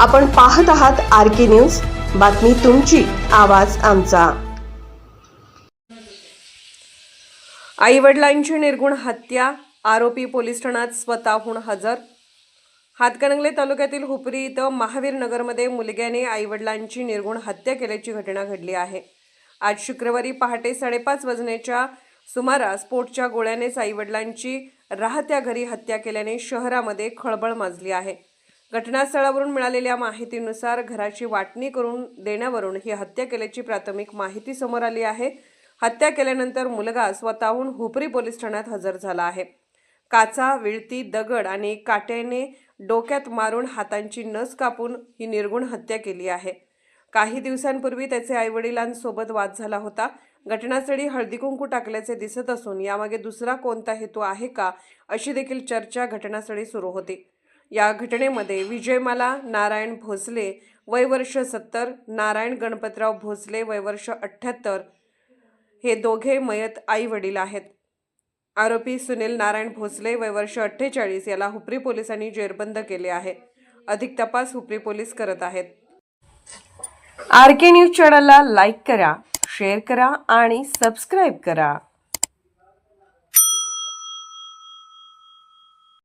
आपण पाहत आहात आर.के. न्यूज. बातमी तुमची, आवाज आमचा. आईवडिलांची निर्गुण हत्या, आरोपी पोलीस ठाण्यात स्वतःहून हजर. हातकणंगले तालुक्यातील हुपरी इथं महावीर नगरमध्ये मुलग्याने आईवडिलांची निर्गुण हत्या केल्याची घटना घडली आहे. आज शुक्रवारी पहाटे 5:30 वाजण्याच्या सुमारास स्फोटच्या गोळ्यानेच आईवडिलांची राहत्या घरी हत्या केल्याने शहरामध्ये खळबळ माजली आहे. घटनास्थळावरून मिळालेल्या माहितीनुसार घराची वाटणी करून देण्यावरून ही हत्या केल्याची प्राथमिक माहिती समोर आली आहे. हत्या केल्यानंतर मुलगा स्वतःहून हुपरी पोलीस ठाण्यात हजर झाला आहे. काचा, विळती, दगड आणि काट्याने डोक्यात मारून हातांची नस कापून ही निर्गुण हत्या केली आहे. काही दिवसांपूर्वी त्याचे आईवडिलांसोबत वाद झाला होता. घटनास्थळी हळदीकुंकू टाकल्याचे दिसत असून यामागे दुसरा कोणता हेतू आहे का, अशी देखील चर्चा घटनास्थळी सुरू होती. या घटनेमध्ये विजयमाला नारायण भोसले वय वर्ष 70, नारायण गणपतराव भोसले वय वर्ष 78 हे दोघे मयत आई वडील आहेत. आरोपी सुनील नारायण भोसले वय वर्ष 48 याला हुपरी पोलिसांनी जेरबंद केले आहे. अधिक तपास हुपरी पोलीस करत आहेत. आर.के. न्यूज चॅनलला लाईक करा, शेअर करा आणि सबस्क्राईब करा.